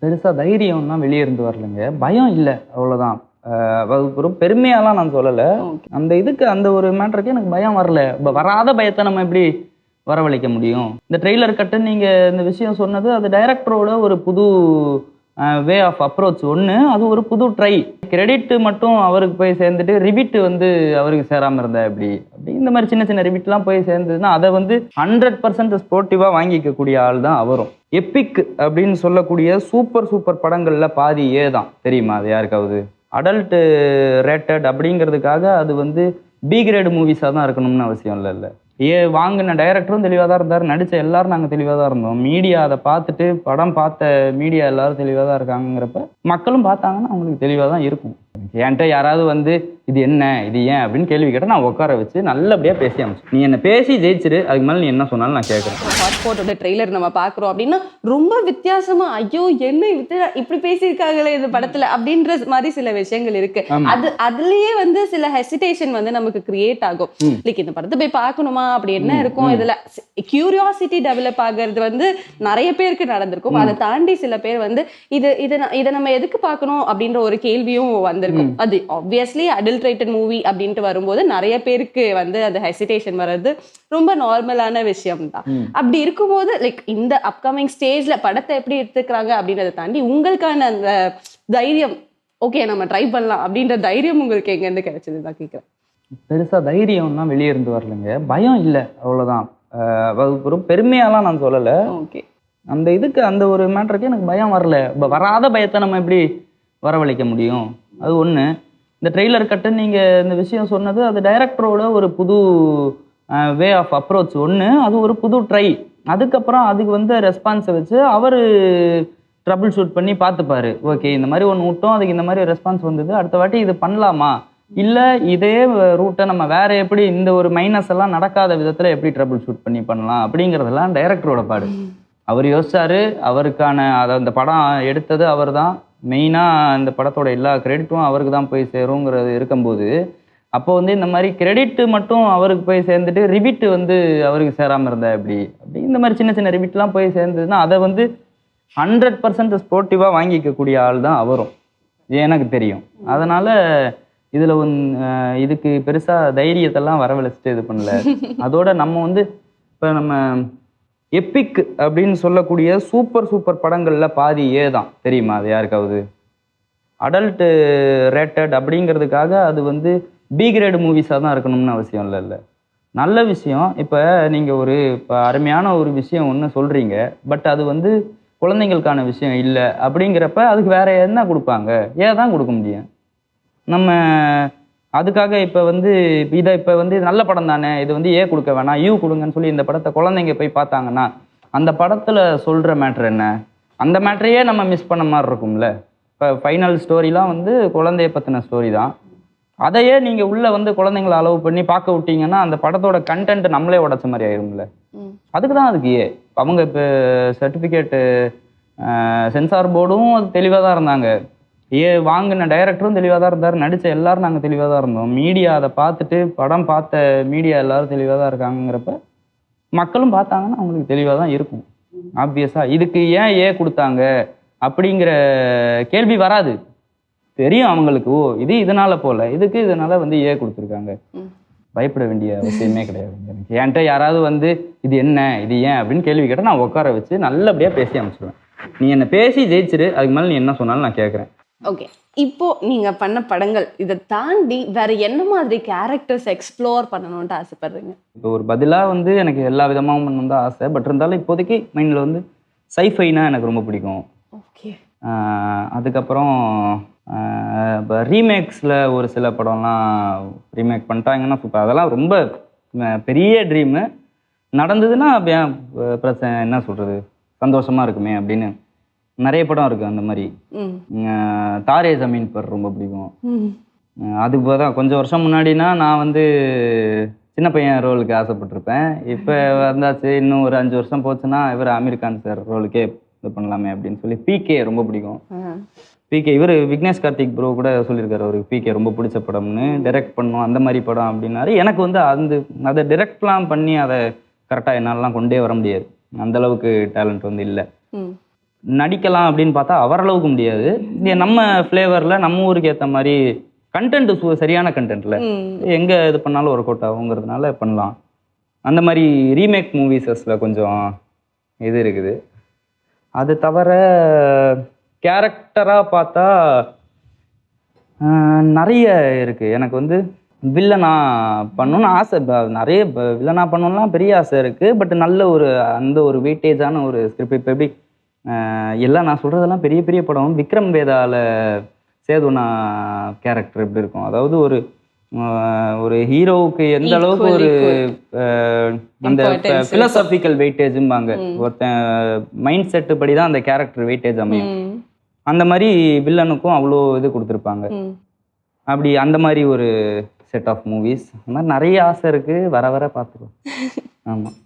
பெருசா தைரியம்லாம் வெளியே இருந்து வரலைங்க. பயம் இல்ல. அவ்வளவுதான். ஒரு பெருமையாலாம் நான் சொல்லல. ஓகே. அந்த இதுக்கு அந்த ஒரு மேட்டருக்கு எனக்கு பயம் வரல. வராத பயத்தை நம்ம எப்படி வரவழைக்க முடியும்? இந்த ட்ரெய்லர் கட்டு நீங்க இந்த விஷயம் சொன்னது அது டைரக்டரோட ஒரு புது வே ஆஃப் அப்ரோச் ஒண்ணு. அது ஒரு புது ட்ரை. கிரெடிட் மட்டும் அவருக்கு போய் சேர்ந்துட்டு ரிபிட் வந்து அவருக்கு சேராம இருந்தா எப்படி? அப்படி இந்த மாதிரி சின்ன சின்ன ரிபிட்லாம் போய் சேர்ந்ததுன்னா அதை வந்து 100% ஸ்போர்ட்டிவா வாங்கிக்கக்கூடிய ஆள் தான் அவரும். எப்பிக் அப்படின்னு சொல்லக்கூடிய சூப்பர் சூப்பர் படங்கள்ல பாதி ஏ தான். தெரியுமா அது யாருக்காவது? அடல்ட் ரேட்டட் அப்படிங்கிறதுக்காக அது வந்து பி கிரேடு மூவிஸாக தான் இருக்கணும்னு அவசியம் இல்லைல்ல. வாங்கின டைரக்டரும் தெளிவாக தான் இருந்தார், நடித்த எல்லாரும் நாங்கள் தெளிவாக தான் இருந்தோம். மீடியா அதை பார்த்துட்டு படம் பார்த்த மீடியா எல்லாரும் தெளிவாக தான் இருக்காங்கிறப்ப மக்களும் பார்த்தாங்கன்னா அவங்களுக்கு தெளிவாக தான் இருக்கும். என்கிட்ட யாராவது வந்து இது என்ன இது ஏன் அப்படின்னு கேள்வி கேட்டால் நான் உட்கார வச்சு நல்லபடியாக பேசி அமைச்சு நீ என்ன பேசி ஜெயிச்சிரு, அதுக்கு மேலே நீ என்ன சொன்னாலும் நான் கேட்குறேன். ஹாட்ஸ்பாட்டோட ட்ரெய்லர் நம்ம பார்க்குறோம் அப்படின்னா ரொம்ப வித்தியாசமா ஐயோ என்ன இப்படி பேசியிருக்காங்களே இந்த படத்துல அப்படின்ற மாதிரி சில விஷயங்கள் இருக்கு. அதுலயே வந்து சில ஹெசிடேஷன் வந்து நமக்கு கிரியேட் ஆகும். லைக் இந்த படத்தை போய் பார்க்கணுமா, அப்படி என்ன இருக்கும், இதுல கியூரியாசிட்டி டெவலப் ஆகிறது வந்து நிறைய பேருக்கு நடந்திருக்கும். அதை தாண்டி சில பேர் வந்து இதை நம்ம எதுக்கு பார்க்கணும் அப்படின்ற ஒரு கேள்வியும் வந்திருக்கும். அது ஆப்வியஸ்லி அடல்ட்ரேட்டட் மூவி அப்படின்ட்டு வரும்போது நிறைய பேருக்கு வந்து அந்த ஹெசிடேஷன் வர்றது ரொம்ப நார்மலான விஷயம் தான். அப்படி இருக்கும்போது லைக் இந்த அப்கமிங் ஸ்டேஜ்ல படத்தை எப்படி எடுத்துக்கிறாங்க அப்படின்றத தாண்டி உங்களுக்கான அந்த தைரியம், ஓகே நம்ம ட்ரை பண்ணலாம் அப்படின்ற தைரியம் உங்களுக்கு எங்க இருந்து கிடைச்சது தான் கேட்கிறேன். பெருசா தைரியம்லாம் வெளியே இருந்து வரலைங்க. பயம் இல்லை, அவ்வளவுதான். ஒரு பெருமையாலாம் நான் சொல்லல. ஓகே. அந்த இதுக்கு அந்த ஒரு மேட்டருக்கு எனக்கு பயம் வரல. வராத பயத்தை நம்ம எப்படி வரவழைக்க முடியும்? அது ஒண்ணு. இந்த ட்ரெய்லர் கட்டு நீங்க இந்த விஷயம் சொன்னது அது டைரக்டரோட ஒரு புது வே ஆஃப் அப்ரோச் ஒண்ணு. அது ஒரு புது ட்ரை. அதுக்கப்புறம் அதுக்கு வந்து ரெஸ்பான்ஸை வச்சு அவரு ட்ரபிள் ஷூட் பண்ணி பார்த்துப்பாரு. ஓகே இந்த மாதிரி ஒன்று விட்டோம், அதுக்கு இந்த மாதிரி ரெஸ்பான்ஸ் வந்தது, அடுத்த வாட்டி இது பண்ணலாமா, இல்லை இதே ரூட்டை நம்ம வேற எப்படி இந்த ஒரு மைனஸ் எல்லாம் நடக்காத விதத்தில் எப்படி ட்ரபிள் ஷூட் பண்ணி பண்ணலாம் அப்படிங்கிறதெல்லாம் டைரக்டரோட பாடு. அவர் யோசிச்சாரு. அவருக்கான அந்த படம் எடுத்தது அவர் தான். மெயினாக இந்த படத்தோட எல்லா கிரெடிட்டும் அவருக்கு தான் போய் சேருங்கிறது இருக்கும்போது அப்போ வந்து இந்த மாதிரி கிரெடிட் மட்டும் அவருக்கு போய் சேர்ந்துட்டு ரிபிட் வந்து அவருக்கு சேராமல் இருந்தா எப்படி? அப்படி இந்த மாதிரி சின்ன சின்ன ரிபிட்லாம் போய் சேர்ந்ததுன்னா அதை வந்து 100% ஸ்போர்ட்டிவாக வாங்கிக்கக்கூடிய ஆள் தான் அவரும், எனக்கு தெரியும். அதனால இதில் இதுக்கு பெருசாக தைரியத்தெல்லாம் வரவழைச்சிட்டு இது பண்ணல. அதோட நம்ம வந்து இப்போ நம்ம எப்பிக் அப்படின்னு சொல்லக்கூடிய சூப்பர் சூப்பர் படங்கள்ல பாதி ஏ தான். தெரியுமா அது யாருக்காவது? அடல்ட் ரேட்டட் அப்படிங்கிறதுக்காக அது வந்து பி கிரேடு மூவிஸாக தான் இருக்கணும்னு அவசியம் இல்லைல்ல. நல்ல விஷயம். இப்போ நீங்கள் இப்போ அருமையான ஒரு விஷயம் ஒன்று சொல்கிறீங்க, பட் அது வந்து குழந்தைங்களுக்கான விஷயம் இல்லை அப்படிங்கிறப்ப அதுக்கு வேற என்ன கொடுப்பாங்க? ஏன் தான் கொடுக்க முடியும் நம்ம. அதுக்காக இப்போ வந்து இப்போ வந்து நல்ல படம் தானே, இது வந்து ஏ கொடுக்க வேணாம் யூ கொடுங்கன்னு சொல்லி இந்த படத்தை குழந்தைங்க போய் பார்த்தாங்கன்னா அந்த படத்தில் சொல்கிற மேட்ரு என்ன? அந்த மேட்ரையே நம்ம மிஸ் பண்ண மாதிரி இருக்கும்ல. இப்போ ஃபைனல் ஸ்டோரிலாம் வந்து குழந்தைய பற்றின ஸ்டோரி தான். அதையே நீங்கள் உள்ளே வந்து குழந்தைங்களை அலோவ் பண்ணி பார்க்க விட்டீங்கன்னா அந்த படத்தோட கண்டென்ட் நம்மளே உடைச்ச மாதிரி ஆயிரும்ல. அதுக்கு தான் அதுக்கு ஏ. அவங்க இப்போ சர்டிஃபிகேட்டு சென்சார் போர்டும் அது தெளிவாக தான் இருந்தாங்க. வாங்கின டைரக்டரும் தெளிவாக தான் இருந்தார், நடித்த எல்லாரும் நாங்கள் தெளிவாக தான் இருந்தோம். மீடியா அதை பார்த்துட்டு படம் பார்த்த மீடியா எல்லாரும் தெளிவாக தான் இருக்காங்கிறப்ப மக்களும் பார்த்தாங்கன்னா அவங்களுக்கு தெளிவாக தான் இருக்கும். ஆப்வியஸாக இதுக்கு ஏன் ஏ கொடுத்தாங்க அப்படிங்கிற கேள்வி வராது. தெரியும் அவங்களுக்கு, ஓ இது இதனால போல, இதுக்கு இதனால வந்து ஏ கொடுத்துருக்காங்க. பயப்பட வேண்டிய அவசியமே கிடையாது. எனக்கு என்கிட்ட யாராவது வந்து இது என்ன இது ஏன் அப்படின்னு கேள்வி கேட்டால் நான் உட்கார வச்சு நல்லபடியாக பேசி அமைச்சிடுவேன். நீ என்ன பேசி ஜெயிச்சிரு, அதுக்கு மேலே நீ என்ன சொன்னாலும் நான் கேட்குறேன். ஓகே. இப்போ நீங்க பண்ண படங்கள் இதை தாண்டி வேற என்ன மாதிரி கேரக்டர்ஸ் எக்ஸ்ப்ளோர் பண்ணணும்ட்டு ஆசைப்படுறீங்க? இப்போ ஒரு பதிலாக வந்து எனக்கு எல்லா விதமாகவும் பண்ணணும் தான் ஆசை. பட் இருந்தாலும் இப்போதைக்கு மைண்டில் வந்து சைஃபைனா எனக்கு ரொம்ப பிடிக்கும். ஓகே. அதுக்கப்புறம் இப்போ ரீமேக்ஸில் ஒரு சில படம்லாம் ரீமேக் பண்ணிட்டாங்கன்னா சூப்பர். அதெல்லாம் ரொம்ப பெரிய ட்ரீமு. நடந்ததுன்னா பிரச்சனை என்ன சொல்கிறது, சந்தோஷமாக இருக்குமே அப்படின்னு நிறைய படம் இருக்குது அந்த மாதிரி. தாரே ஜமீன் பர் ரொம்ப பிடிக்கும். அதுக்கு தான் கொஞ்சம் வருஷம் முன்னாடினா நான் வந்து சின்ன பையன் ரோலுக்கு ஆசைப்பட்டிருப்பேன். இப்போ வந்தாச்சு, இன்னும் ஒரு 5 வருஷம் போச்சுன்னா இவர் அமீர் கான் சார் ரோலுக்கே இது பண்ணலாமே அப்படின்னு சொல்லி. பிகே ரொம்ப பிடிக்கும். பிகே இவர் விக்னேஷ் கார்த்திக் ப்ரோ கூட சொல்லியிருக்காரு, அவருக்கு பிகே ரொம்ப பிடிச்ச படம்னு. டைரக்ட் பண்ணும் அந்த மாதிரி படம் அப்படின்னாரு. எனக்கு வந்து அதை டைரக்ட்லாம் பண்ணி அதை கரெக்டாக என்னாலலாம் கொண்டே வர முடியாது, அந்தளவுக்கு டேலண்ட் வந்து இல்லை. நடிக்கலாம் அப்படின்னு பார்த்தா அவரளவுக்கு முடியாது. இங்க நம்ம ஃப்ளேவரில் நம்ம ஊருக்கு ஏற்ற மாதிரி கண்டென்ட் சரியான கண்டென்ட்ல எங்கே இது பண்ணாலும் ஒர்க் அவுட் ஆகுங்கிறதுனால பண்ணலாம். அந்த மாதிரி ரீமேக் மூவிஸஸில் கொஞ்சம் இது இருக்குது. அது தவிர கேரக்டராக பார்த்தா நிறைய இருக்குது. எனக்கு வந்து வில்லனா பண்ணணும்னு ஆசை, நிறைய வில்லனா பண்ணணும்லாம் பெரிய ஆசை இருக்குது. பட் நல்ல ஒரு அந்த ஒரு வெயிட்டேஜான ஒரு ஸ்கிரிப்ட். இப்போ எப்படி எல்லாம் நான் சொல்கிறதெல்லாம் பெரிய பெரிய படம். விக்ரம் வேதாவில் சேதுனா கேரக்டர் எப்படி இருக்கும், அதாவது ஒரு ஒரு ஹீரோவுக்கு எந்த அளவுக்கு ஒரு அந்த பிலோசாபிக்கல் வெயிட்டேஜும்பாங்க, ஒருத்தன் மைண்ட் செட்டு படி தான் அந்த கேரக்டர் வெயிட்டேஜ் அமையும். அந்த மாதிரி வில்லனுக்கும் அவ்வளோ இது கொடுத்துருப்பாங்க. அப்படி அந்த மாதிரி ஒரு செட் ஆஃப் மூவிஸ், அந்த மாதிரி நிறைய ஆசை இருக்குது. வர வர பார்த்துருவோம். ஆமாம்.